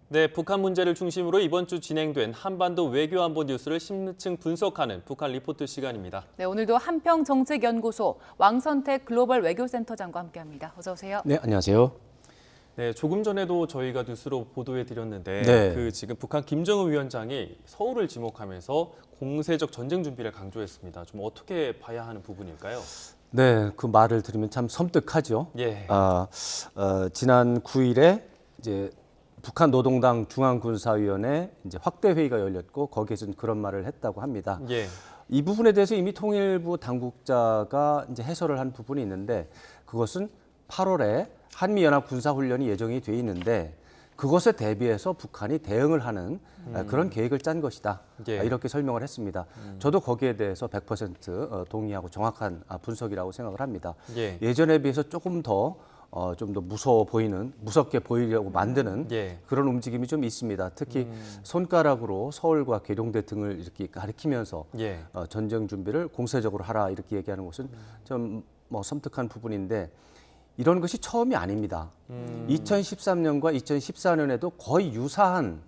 네, 북한 문제를 중심으로 이번 주 진행된 한반도 외교안보 뉴스를 심층 분석하는 북한 리포트 시간입니다. 네, 오늘도 한평정책연구소 왕선택 글로벌 외교센터장과 함께합니다. 어서 오세요. 네, 안녕하세요. 네, 조금 전에도 저희가 뉴스로 보도해드렸는데 네. 지금 북한 김정은 위원장이 서울을 지목하면서 공세적 전쟁 준비를 강조했습니다. 좀 어떻게 봐야 하는 부분일까요? 네, 그 말을 들으면 참 섬뜩하죠. 예. 지난 9일에 이제 북한 노동당 중앙군사위원회 이제 확대 회의가 열렸고 거기에서는 그런 말을 했다고 합니다. 예. 이 부분에 대해서 이미 통일부 당국자가 이제 해설을 한 부분이 있는데 그것은 8월에 한미연합 군사훈련이 예정이 돼 있는데 그것에 대비해서 북한이 대응을 하는 그런 계획을 짠 것이다. 예. 이렇게 설명을 했습니다. 저도 거기에 대해서 100% 동의하고 정확한 분석이라고 생각을 합니다. 예. 예전에 비해서 조금 더 좀 더 무섭게 보이려고 만드는 예. 그런 움직임이 좀 있습니다. 특히 손가락으로 서울과 계룡대 등을 이렇게 가리키면서 예. 전쟁 준비를 공세적으로 하라 이렇게 얘기하는 것은 좀 섬뜩한 부분인데 이런 것이 처음이 아닙니다. 2013년과 2014년에도 거의 유사한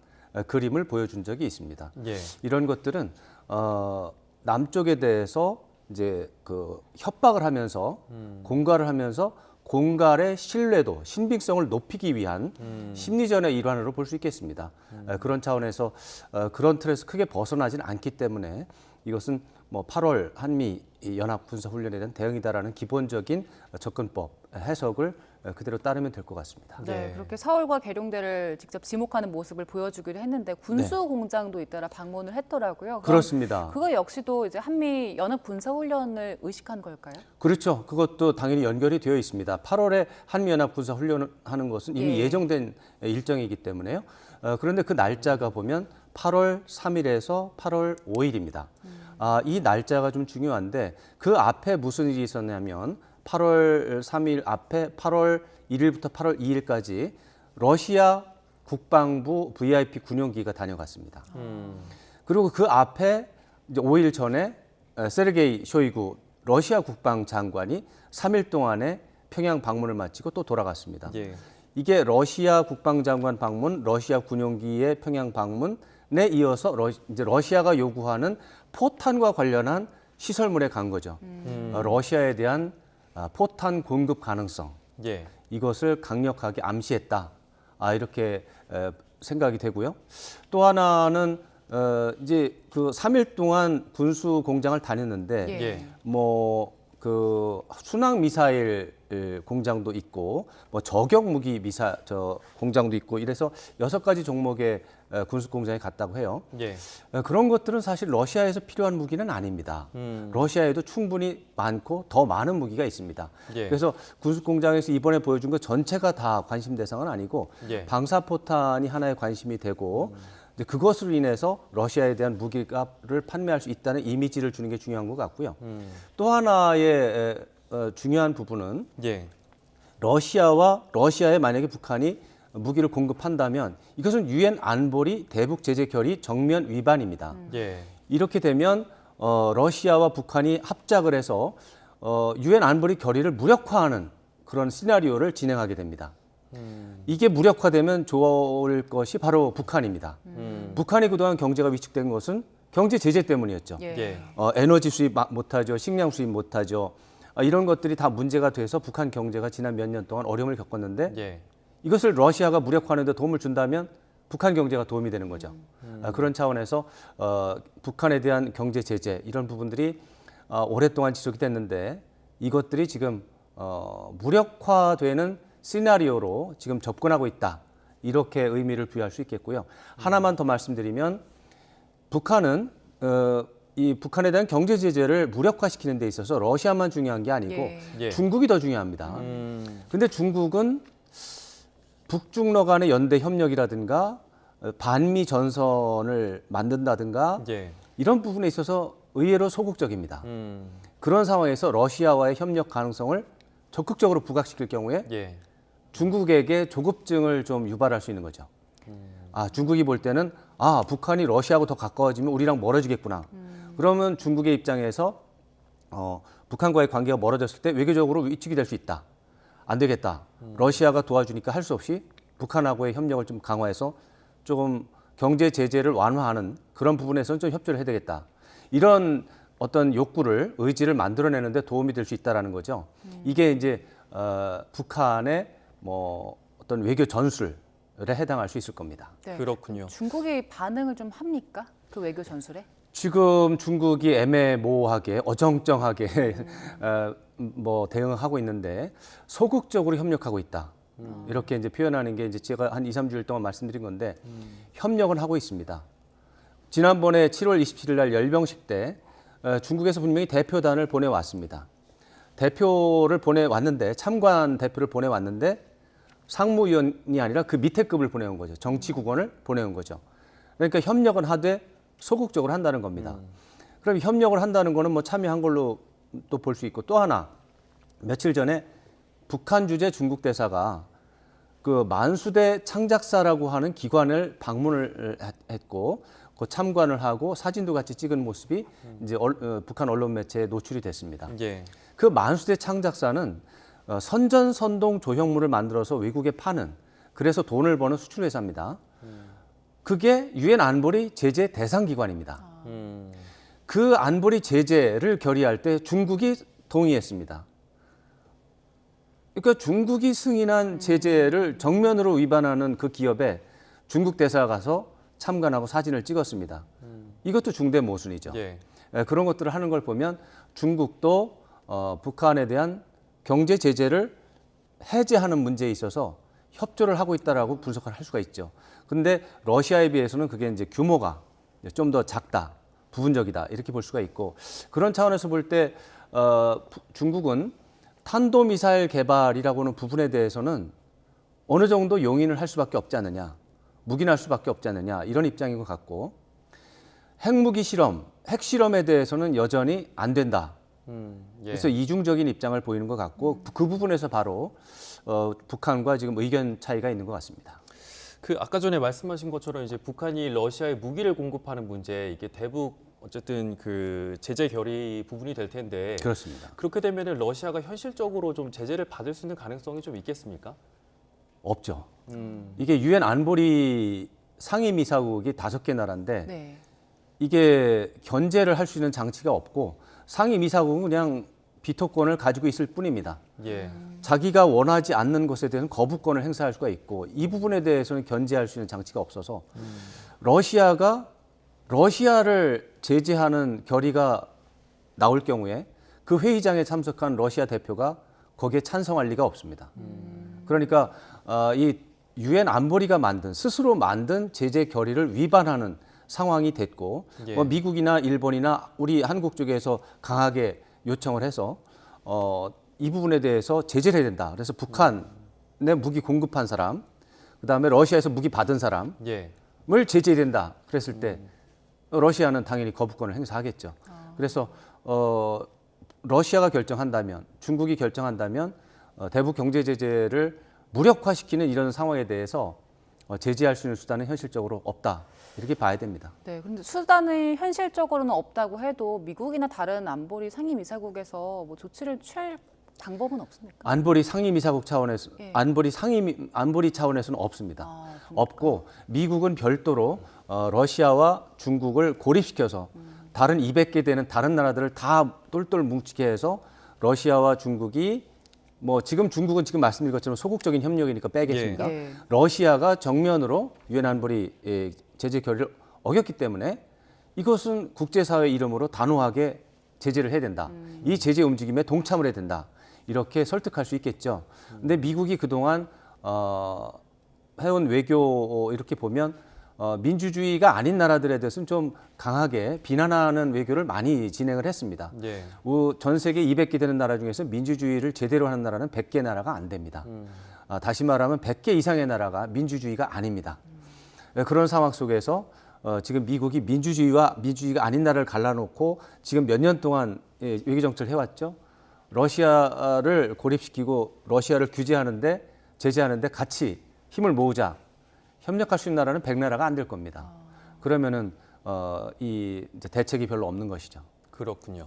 그림을 보여준 적이 있습니다. 예. 이런 것들은 남쪽에 대해서 이제 그 협박을 하면서 공갈을 하면서 공갈의 신뢰도, 신빙성을 높이기 위한 심리전의 일환으로 볼 수 있겠습니다. 그런 차원에서 그런 틀에서 크게 벗어나진 않기 때문에 이것은 뭐 8월 한미 연합 군사 훈련에 대한 대응이다라는 기본적인 접근법 해석을 그대로 따르면 될 것 같습니다. 네, 네. 그렇게 서울과 계룡대를 직접 지목하는 모습을 보여주기로 했는데 군수 공장도 잇따라 방문을 했더라고요. 그럼 그렇습니다. 그거 역시도 이제 한미 연합 군사 훈련을 의식한 걸까요? 그렇죠. 그것도 당연히 연결이 되어 있습니다. 8월에 한미연합 군사 훈련을 하는 것은 이미 예. 예정된 일정이기 때문에요. 그런데 그 날짜가 보면 8월 3일에서 8월 5일입니다. 이 날짜가 좀 중요한데 그 앞에 무슨 일이 있었냐면 8월 3일 앞에 8월 1일부터 8월 2일까지 러시아 국방부 VIP 군용기가 다녀갔습니다. 그리고 그 앞에 이제 5일 전에 세르게이 쇼이구 러시아 국방장관이 3일 동안에 평양 방문을 마치고 또 돌아갔습니다. 예. 이게 러시아 국방장관 방문, 러시아 군용기의 평양 방문에 이어서 이제 러시아가 요구하는 포탄과 관련한 시설물에 간 거죠. 러시아에 대한 포탄 공급 가능성 예. 이것을 강력하게 암시했다. 이렇게 생각이 되고요. 또 하나는 이제 그 3일 동안 군수 공장을 다녔는데 예. 예. 뭐 그 순항 미사일 공장도 있고 뭐 저격 무기 공장도 있고 이래서 6가지 종목의 군수 공장에 갔다고 해요. 예. 그런 것들은 사실 러시아에서 필요한 무기는 아닙니다. 러시아에도 충분히 많고 더 많은 무기가 있습니다. 예. 그래서 군수 공장에서 이번에 보여준 것 전체가 다 관심 대상은 아니고 예. 방사포탄이 하나의 관심이 되고 이제 그것으로 인해서 러시아에 대한 무기를 판매할 수 있다는 이미지를 주는 게 중요한 것 같고요. 또 하나의 중요한 부분은 예. 러시아에 만약에 북한이 무기를 공급한다면 이것은 유엔 안보리 대북 제재 결의 정면 위반입니다. 예. 이렇게 되면 러시아와 북한이 합작을 해서 유엔 안보리 결의를 무력화하는 그런 시나리오를 진행하게 됩니다. 이게 무력화되면 좋을 것이 바로 북한입니다. 북한이 그동안 경제가 위축된 것은 경제 제재 때문이었죠. 예. 예. 에너지 수입 못하죠. 식량 수입 못하죠. 이런 것들이 다 문제가 돼서 북한 경제가 지난 몇 년 동안 어려움을 겪었는데 예. 이것을 러시아가 무력화하는 데 도움을 준다면 북한 경제가 도움이 되는 거죠. 그런 차원에서 북한에 대한 경제 제재 이런 부분들이 오랫동안 지속이 됐는데 이것들이 지금 무력화되는 시나리오로 지금 접근하고 있다. 이렇게 의미를 부여할 수 있겠고요. 하나만 더 말씀드리면 북한은 이 북한에 대한 경제 제재를 무력화시키는 데 있어서 러시아만 중요한 게 아니고 예. 예. 중국이 더 중요합니다. 근데 중국은 북중러 간의 연대 협력이라든가 반미 전선을 만든다든가 예. 이런 부분에 있어서 의외로 소극적입니다. 그런 상황에서 러시아와의 협력 가능성을 적극적으로 부각시킬 경우에 예. 중국에게 조급증을 좀 유발할 수 있는 거죠. 중국이 볼 때는 북한이 러시아하고 더 가까워지면 우리랑 멀어지겠구나. 그러면 중국의 입장에서 북한과의 관계가 멀어졌을 때 외교적으로 위축이 될 수 있다. 안 되겠다. 러시아가 도와주니까 할 수 없이 북한하고의 협력을 좀 강화해서 조금 경제 제재를 완화하는 그런 부분에서는 좀 협조를 해야 되겠다. 이런 어떤 욕구를 의지를 만들어내는데 도움이 될 수 있다라는 거죠. 이게 이제 북한의 뭐 어떤 외교 전술에 해당할 수 있을 겁니다. 네. 그렇군요. 중국이 반응을 좀 합니까? 그 외교 전술에? 지금 중국이 애매모호하게 어정쩡하게 뭐 대응하고 있는데 소극적으로 협력하고 있다. 이렇게 이제 표현하는 게 이제 제가 한 2, 3주일 동안 말씀드린 건데 협력은 하고 있습니다. 지난번에 7월 27일 날 열병식 때 중국에서 분명히 대표단을 보내왔습니다. 대표를 보내왔는데 참관 대표를 보내왔는데 상무위원이 아니라 그 밑에 급을 보내온 거죠. 정치국원을 보내온 거죠. 그러니까 협력은 하되 소극적으로 한다는 겁니다. 그럼 협력을 한다는 거는 뭐 참여한 걸로 또 볼 수 있고 또 하나 며칠 전에 북한 주재 중국 대사가 그 만수대 창작사라고 하는 기관을 방문을 했고 그 참관을 하고 사진도 같이 찍은 모습이 이제 북한 언론 매체에 노출이 됐습니다. 예. 그 만수대 창작사는 선전선동 조형물을 만들어서 외국에 파는 그래서 돈을 버는 수출 회사입니다. 그게 유엔 안보리 제재 대상 기관입니다. 그 안보리 제재를 결의할 때 중국이 동의했습니다. 그러니까 중국이 승인한 제재를 정면으로 위반하는 그 기업에 중국 대사가 가서 참관하고 사진을 찍었습니다. 이것도 중대 모순이죠. 예. 그런 것들을 하는 걸 보면 중국도 북한에 대한 경제 제재를 해제하는 문제에 있어서 협조를 하고 있다라고 분석을 할 수가 있죠. 근데 러시아에 비해서는 그게 이제 규모가 좀 더 작다, 부분적이다 이렇게 볼 수가 있고 그런 차원에서 볼 때 중국은 탄도미사일 개발이라고 하는 부분에 대해서는 어느 정도 용인을 할 수밖에 없지 않느냐, 묵인할 수밖에 없지 않느냐 이런 입장인 것 같고 핵무기 실험, 핵실험에 대해서는 여전히 안 된다. 예. 그래서 이중적인 입장을 보이는 것 같고 그 부분에서 바로 북한과 지금 의견 차이가 있는 것 같습니다. 그 아까 전에 말씀하신 것처럼 이제 북한이 러시아에 무기를 공급하는 문제 이게 대북 어쨌든 그 제재 결의 부분이 될 텐데 그렇습니다. 그렇게 되면은 러시아가 현실적으로 좀 제재를 받을 수 있는 가능성이 좀 있겠습니까? 없죠. 이게 유엔 안보리 상임이사국이 5개 나라인데 네. 이게 견제를 할 수 있는 장치가 없고 상임이사국은 그냥 비토권을 가지고 있을 뿐입니다. 예. 자기가 원하지 않는 것에 대해서는 거부권을 행사할 수가 있고 이 부분에 대해서는 견제할 수 있는 장치가 없어서 러시아가 러시아를 제재하는 결의가 나올 경우에 그 회의장에 참석한 러시아 대표가 거기에 찬성할 리가 없습니다. 그러니까 이 유엔 안보리가 스스로 만든 제재 결의를 위반하는 상황이 됐고 예. 뭐 미국이나 일본이나 우리 한국 쪽에서 강하게 요청을 해서 이 부분에 대해서 제재를 해야 된다. 그래서 북한에 무기 공급한 사람, 그다음에 러시아에서 무기 받은 사람을 예. 제재해야 된다. 그랬을 때 러시아는 당연히 거부권을 행사하겠죠. 그래서 러시아가 결정한다면, 중국이 결정한다면 대북 경제 제재를 무력화시키는 이런 상황에 대해서 제재할 수 있는 수단은 현실적으로 없다. 이렇게 봐야 됩니다. 네, 그런데 수단이 현실적으로는 없다고 해도 미국이나 다른 안보리 상임이사국에서 뭐 조치를 취할 방법은 없습니까? 안보리 상임이사국 차원에서 예. 안보리 차원에서는 없습니다. 그러니까. 없고 미국은 별도로 러시아와 중국을 고립시켜서 다른 200개 되는 다른 나라들을 다 똘똘 뭉치게 해서 러시아와 중국이 뭐 지금 중국은 지금 말씀드린 것처럼 소극적인 협력이니까 빼겠습니다. 예. 러시아가 정면으로 유엔 안보리 제재 결의를 어겼기 때문에 이것은 국제사회 이름으로 단호하게 제재를 해야 된다. 이 제재 움직임에 동참을 해야 된다. 이렇게 설득할 수 있겠죠. 근데 미국이 그동안 해온 외교 이렇게 보면 민주주의가 아닌 나라들에 대해서는 좀 강하게 비난하는 외교를 많이 진행을 했습니다. 예. 전 세계 200개 되는 나라 중에서 민주주의를 제대로 하는 나라는 100개 나라가 안 됩니다. 다시 말하면 100개 이상의 나라가 민주주의가 아닙니다. 그런 상황 속에서 지금 미국이 민주주의가 아닌 나라를 갈라놓고 지금 몇 년 동안 외교 정책을 해왔죠. 러시아를 고립시키고 러시아를 규제하는데 제재하는데 같이 힘을 모으자. 협력할 수 있는 나라는 100나라가 안 될 겁니다. 그러면은 이제 대책이 별로 없는 것이죠. 그렇군요.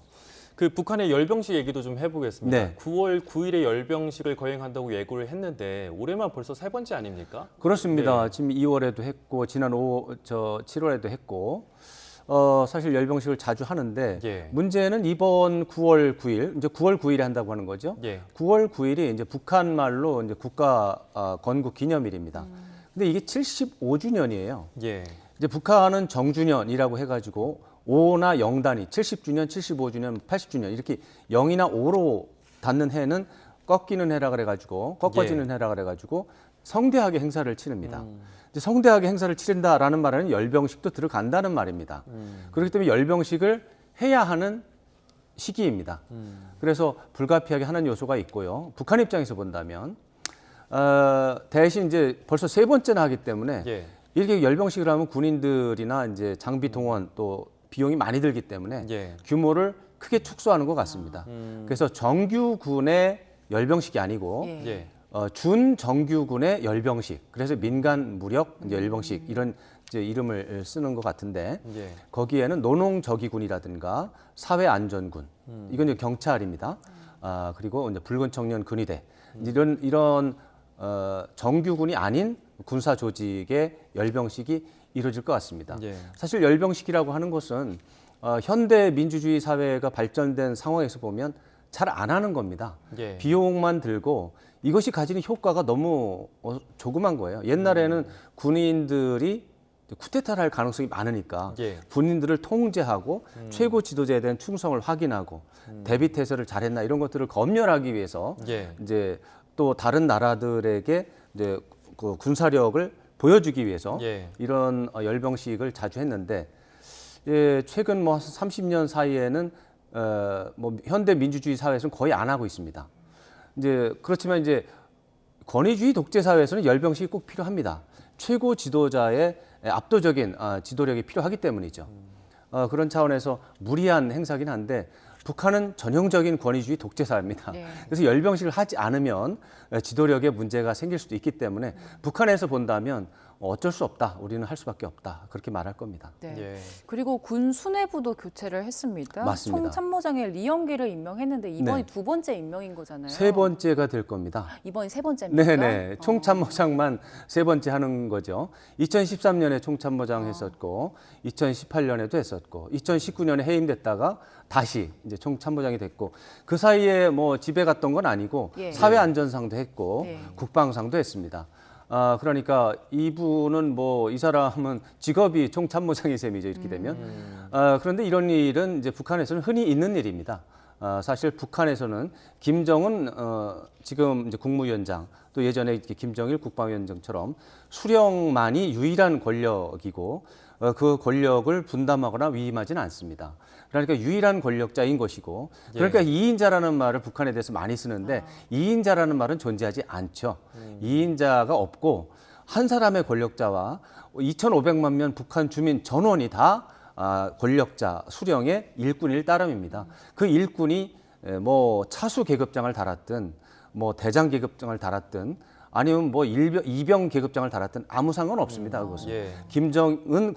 그 북한의 열병식 얘기도 좀 해보겠습니다. 네. 9월 9일에 열병식을 거행한다고 예고를 했는데 올해만 벌써 세 번째 아닙니까? 그렇습니다. 네. 지금 2월에도 했고 지난 7월에도 했고 사실 열병식을 자주 하는데 예. 문제는 이번 9월 9일 이제 9월 9일에 한다고 하는 거죠. 예. 9월 9일이 이제 북한 말로 이제 국가 건국 기념일입니다. 근데 이게 75주년이에요. 예. 이제 북한은 정주년이라고 해가지고 5나 0단위 70주년, 75주년, 80주년 이렇게 0이나 5로 닿는 해는 꺾이는 해라 그래가지고 꺾어지는 해라 그래가지고 성대하게 행사를 치릅니다. 이제 성대하게 행사를 치른다라는 말에는 열병식도 들어간다는 말입니다. 그렇기 때문에 열병식을 해야 하는 시기입니다. 그래서 불가피하게 하는 요소가 있고요. 북한 입장에서 본다면 대신 이제 벌써 세 번째나 하기 때문에 예. 이렇게 열병식을 하면 군인들이나 이제 장비 동원 또 비용이 많이 들기 때문에 예. 규모를 크게 축소하는 것 같습니다. 그래서 정규군의 열병식이 아니고 예. 예. 준정규군의 열병식, 그래서 민간 무력 이제 열병식 이런 이제 이름을 쓰는 것 같은데 예. 거기에는 노농저기군이라든가 사회안전군, 이건 이제 경찰입니다. 그리고 이제 붉은 청년 근위대 이런 정규군이 아닌 군사 조직의 열병식이 이루어질 것 같습니다. 예. 사실 열병식이라고 하는 것은 현대 민주주의 사회가 발전된 상황에서 보면 잘 안 하는 겁니다. 예. 비용만 들고 이것이 가지는 효과가 너무 조그만 거예요. 옛날에는 군인들이 쿠데타를 할 가능성이 많으니까 예. 군인들을 통제하고 최고 지도자에 대한 충성을 확인하고 대비 태세를 잘했나 이런 것들을 검열하기 위해서 예. 이제 또 다른 나라들에게 이제 그 군사력을 보여주기 위해서 예. 이런 열병식을 자주 했는데 예, 최근 뭐 30년 사이에는 뭐 현대 민주주의 사회에서는 거의 안 하고 있습니다. 이제 그렇지만 이제 권위주의 독재 사회에서는 열병식이 꼭 필요합니다. 최고 지도자의 압도적인 지도력이 필요하기 때문이죠. 그런 차원에서 무리한 행사긴 한데 북한은 전형적인 권위주의 독재 사회입니다. 네. 그래서 열병식을 하지 않으면 지도력에 문제가 생길 수도 있기 때문에 북한에서 본다면 어쩔 수 없다. 우리는 할 수밖에 없다. 그렇게 말할 겁니다. 네. 예. 그리고 군 수뇌부도 교체를 했습니다. 맞습니다. 총참모장에 리영기를 임명했는데 이번이 네. 두 번째 임명인 거잖아요. 세 번째가 될 겁니다. 이번이 세 번째입니까? 네네. 총참모장만 세 번째 하는 거죠. 2013년에 총참모장 했었고, 2018년에도 했었고, 2019년에 해임됐다가 다시 이제 총참모장이 됐고, 그 사이에 뭐 집에 갔던 건 아니고 예. 사회안전상도 했고 예. 국방상도 했습니다. 그러니까 이분은 뭐 이 사람은 직업이 총참모장의 셈이죠. 이렇게 되면. 그런데 이런 일은 이제 북한에서는 흔히 있는 일입니다. 사실 북한에서는 김정은 지금 이제 국무위원장 또 예전에 이렇게 김정일 국방위원장처럼 수령만이 유일한 권력이고 그 권력을 분담하거나 위임하지는 않습니다. 그러니까 유일한 권력자인 것이고 그러니까 이인자라는 말을 북한에 대해서 많이 쓰는데 이인자라는 말은 존재하지 않죠. 이인자가 없고 한 사람의 권력자와 2,500만 명 북한 주민 전원이 다 권력자 수령의 일꾼일 따름입니다. 그 일꾼이 뭐 차수 계급장을 달았든 뭐 대장 계급장을 달았든 아니면 뭐 이병 계급장을 달았든 아무 상관없습니다. 그것은 예. 김정은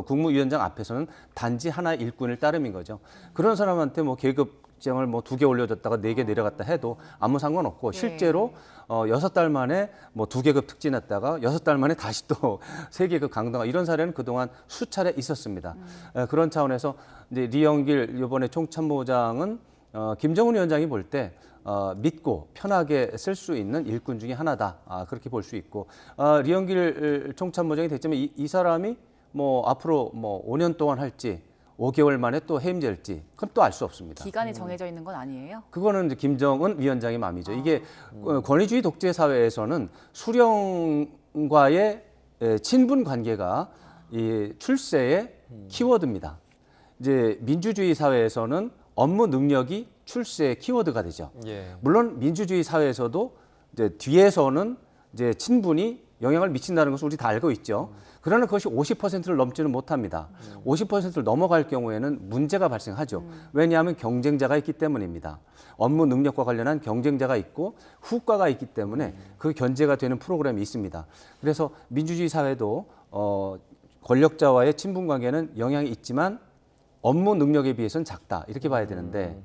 국무위원장 앞에서는 단지 하나의 일꾼일 따름인 거죠. 그런 사람한테 뭐 계급장을 뭐 2개 올려줬다가 4개 내려갔다 해도 아무 상관없고 실제로 6달 만에 뭐 2계급 특진했다가 6달 만에 다시 또 3계급 강등하 이런 사례는 그동안 수차례 있었습니다. 그런 차원에서 이제 리영길 이번에 총참모장은 김정은 위원장이 볼 때 믿고 편하게 쓸 수 있는 일꾼 중에 하나다. 그렇게 볼 수 있고 리영길 총참모장이 됐지만 이 사람이 뭐 앞으로 뭐 5년 동안 할지 5개월 만에 또 해임될지 그건 또 알 수 없습니다. 기간이 정해져 있는 건 아니에요? 그거는 이제 김정은 위원장의 마음이죠. 이게 권위주의 독재 사회에서는 수령과의 친분 관계가 이 출세의 키워드입니다. 이제 민주주의 사회에서는 업무 능력이 출세의 키워드가 되죠. 예. 물론 민주주의 사회에서도 이제 뒤에서는 이제 친분이 영향을 미친다는 것을 우리 다 알고 있죠. 그러나 그것이 50%를 넘지는 못합니다. 50%를 넘어갈 경우에는 문제가 발생하죠. 왜냐하면 경쟁자가 있기 때문입니다. 업무 능력과 관련한 경쟁자가 있고 후과가 있기 때문에 그 견제가 되는 프로그램이 있습니다. 그래서 민주주의 사회도 권력자와의 친분 관계는 영향이 있지만 업무 능력에 비해서는 작다 이렇게 봐야 되는데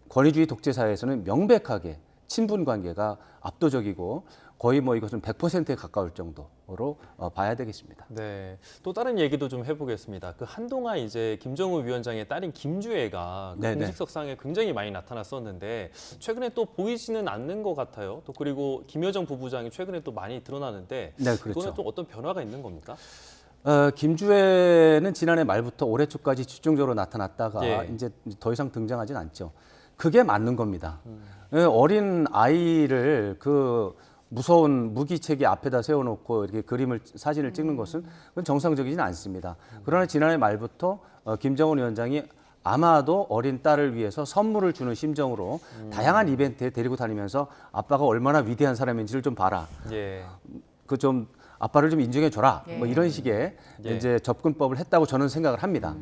권위주의 독재 사회에서는 명백하게 친분 관계가 압도적이고 거의 뭐 이것은 100%에 가까울 정도로 봐야 되겠습니다. 네, 또 다른 얘기도 좀 해보겠습니다. 그 한동안 이제 김정은 위원장의 딸인 김주애가 그 네네. 공식석상에 굉장히 많이 나타났었는데 최근에 또 보이지는 않는 것 같아요. 또 그리고 김여정 부부장이 최근에 또 많이 드러나는데 네, 그렇죠. 이거는 또 어떤 변화가 있는 겁니까? 김주애는 지난해 말부터 올해 초까지 집중적으로 나타났다가 예. 이제 더 이상 등장하진 않죠. 그게 맞는 겁니다. 어린 아이를 그 무서운 무기체계 앞에다 세워놓고 이렇게 사진을 찍는 것은 그건 정상적이지는 않습니다. 그러나 지난해 말부터 김정은 위원장이 아마도 어린 딸을 위해서 선물을 주는 심정으로 다양한 이벤트에 데리고 다니면서 아빠가 얼마나 위대한 사람인지를 좀 봐라. 예. 그 좀 아빠를 좀 인정해 줘라. 예. 뭐 이런 식의 예. 이제 접근법을 했다고 저는 생각을 합니다.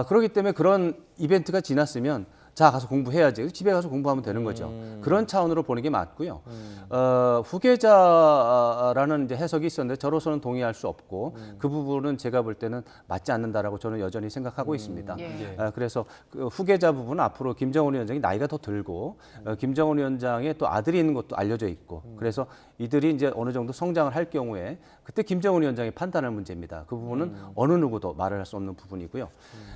그렇기 때문에 그런 이벤트가 지났으면 자 가서 공부해야지. 집에 가서 공부하면 되는 거죠. 그런 차원으로 보는 게 맞고요. 후계자라는 이제 해석이 있었는데 저로서는 동의할 수 없고 그 부분은 제가 볼 때는 맞지 않는다라고 저는 여전히 생각하고 있습니다. 예. 그래서 그 후계자 부분은 앞으로 김정은 위원장이 나이가 더 들고 김정은 위원장의 또 아들이 있는 것도 알려져 있고 그래서 이들이 이제 어느 정도 성장을 할 경우에 그때 김정은 위원장이 판단할 문제입니다. 그 부분은 어느 누구도 말을 할 수 없는 부분이고요.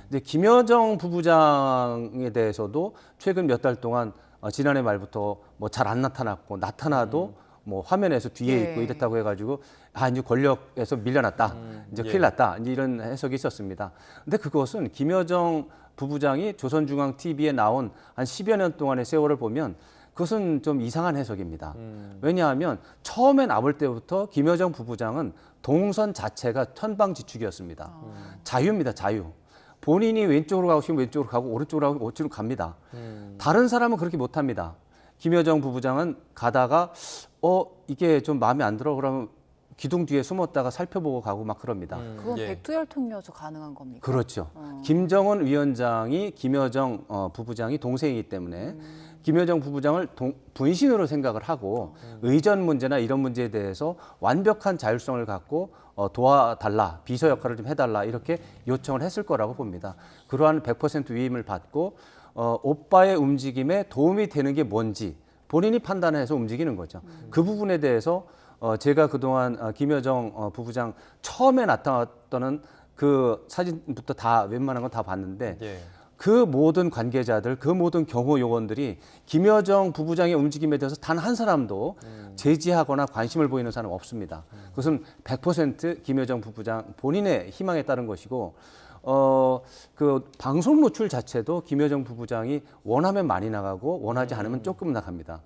이제 김여정 부부장에 대해서도 최근 몇 달 동안 지난해 말부터 뭐 잘 안 나타났고 나타나도 뭐 화면에서 뒤에 예. 있고 이랬다고 해가지고 이제 권력에서 밀려났다, 이제 큰일 났다, 이제 이런 해석이 있었습니다. 근데 그것은 김여정 부부장이 조선중앙 TV에 나온 한 10여 년 동안의 세월을 보면 그것은 좀 이상한 해석입니다. 왜냐하면 처음에 나올 때부터 김여정 부부장은 동선 자체가 천방지축이었습니다. 자유입니다, 자유. 본인이 왼쪽으로 가고 싶으면 왼쪽으로 가고 오른쪽으로 가고 오른쪽으로 갑니다. 다른 사람은 그렇게 못합니다. 김여정 부부장은 가다가 이게 좀 마음에 안 들어 그러면 기둥 뒤에 숨었다가 살펴보고 가고 막 그럽니다. 그건 예. 백두혈통이어서 가능한 겁니까? 그렇죠. 김정은 위원장이 김여정 부부장이 동생이기 때문에 김여정 부부장을 분신으로 생각을 하고 의전 문제나 이런 문제에 대해서 완벽한 자율성을 갖고 도와달라, 비서 역할을 좀 해달라 이렇게 요청을 했을 거라고 봅니다. 그러한 100% 위임을 받고 오빠의 움직임에 도움이 되는 게 뭔지 본인이 판단해서 움직이는 거죠. 그 부분에 대해서 제가 그동안 김여정 부부장 처음에 나타났던 그 사진부터 다 웬만한 건 다 봤는데 예. 그 모든 관계자들, 그 모든 경호 요원들이 김여정 부부장의 움직임에 대해서 단 한 사람도 제지하거나 관심을 보이는 사람 없습니다. 그것은 100% 김여정 부부장 본인의 희망에 따른 것이고 그 방송 노출 자체도 김여정 부부장이 원하면 많이 나가고 원하지 않으면 조금 나갑니다.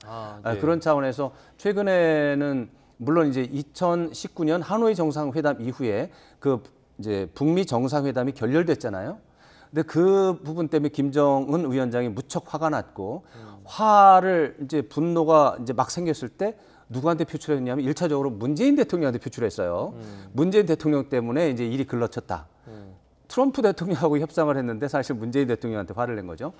예. 그런 차원에서 최근에는 물론 이제 2019년 하노이 정상회담 이후에 그 이제 북미 정상회담이 결렬됐잖아요. 근데 그 부분 때문에 김정은 위원장이 무척 화가 났고 화를 이제 분노가 이제 막 생겼을 때 누구한테 표출했냐면 1차적으로 문재인 대통령한테 표출했어요. 문재인 대통령 때문에 이제 일이 글러쳤다. 트럼프 대통령하고 협상을 했는데 사실 문재인 대통령한테 화를 낸 거죠.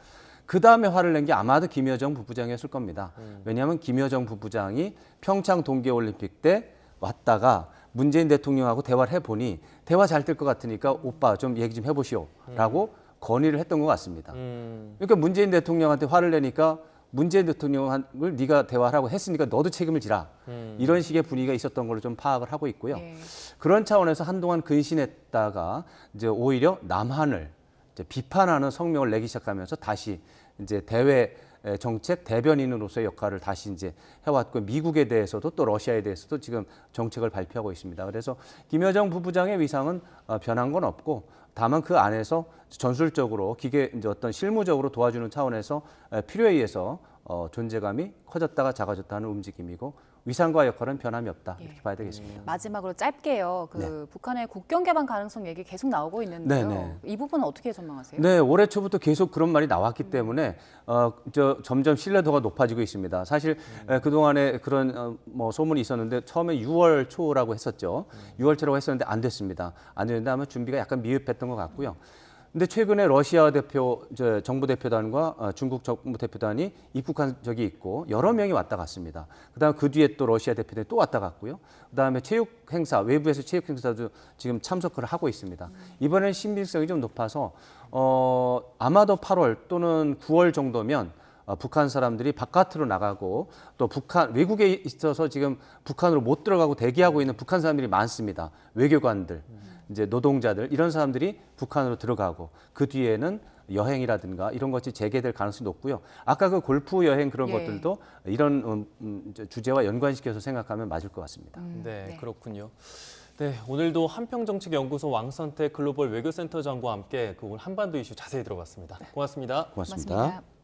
그 다음에 화를 낸 게 아마도 김여정 부부장이었을 겁니다. 왜냐하면 김여정 부부장이 평창 동계올림픽 때 왔다가 문재인 대통령하고 대화를 해보니 대화 잘 될 것 같으니까 오빠 좀 얘기 좀 해보시오라고 건의를 했던 것 같습니다. 그러니까 문재인 대통령한테 화를 내니까 문재인 대통령을 네가 대화하라고 했으니까 너도 책임을 지라. 이런 식의 분위기가 있었던 걸로 좀 파악을 하고 있고요. 예. 그런 차원에서 한동안 근신했다가 이제 오히려 남한을 이제 비판하는 성명을 내기 시작하면서 다시 이제 대외 정책 대변인으로서의 역할을 다시 이제 해왔고 미국에 대해서도 또 러시아에 대해서도 지금 정책을 발표하고 있습니다. 그래서 김여정 부부장의 위상은 변한 건 없고 다만 그 안에서 전술적으로 기계 이제 어떤 실무적으로 도와주는 차원에서 필요에 의해서 존재감이 커졌다가 작아졌다는 움직임이고 위상과 역할은 변함이 없다 이렇게 봐야 되겠습니다. 마지막으로 짧게요. 그 북한의 국경 개방 가능성 얘기 계속 나오고 있는데요. 네네. 이 부분은 어떻게 전망하세요? 네, 올해 초부터 계속 그런 말이 나왔기 때문에 점점 신뢰도가 높아지고 있습니다. 사실 그동안에 그런 뭐 소문이 있었는데 처음에 6월 초라고 했었죠. 6월 초라고 했었는데 안 됐습니다. 안 됐는데 아마 준비가 약간 미흡했던 것 같고요. 근데 최근에 러시아 정부 대표단과 중국 정부 대표단이 입국한 적이 있고 여러 명이 왔다 갔습니다. 그다음 그 뒤에 또 러시아 대표단이 또 왔다 갔고요. 그다음에 체육 행사, 외부에서 체육 행사도 지금 참석을 하고 있습니다. 이번엔 신빙성이 좀 높아서 아마도 8월 또는 9월 정도면 북한 사람들이 바깥으로 나가고 또 외국에 있어서 지금 북한으로 못 들어가고 대기하고 있는 북한 사람들이 많습니다. 외교관들, 이제 노동자들 이런 사람들이 북한으로 들어가고 그 뒤에는 여행이라든가 이런 것이 재개될 가능성이 높고요. 아까 그 골프 여행 그런 예. 것들도 이런 주제와 연관시켜서 생각하면 맞을 것 같습니다. 네, 네. 그렇군요. 네, 오늘도 한평정책연구소 왕선택 글로벌 외교센터장과 함께 그 오늘 한반도 이슈 자세히 들어봤습니다. 고맙습니다. 고맙습니다. 고맙습니다.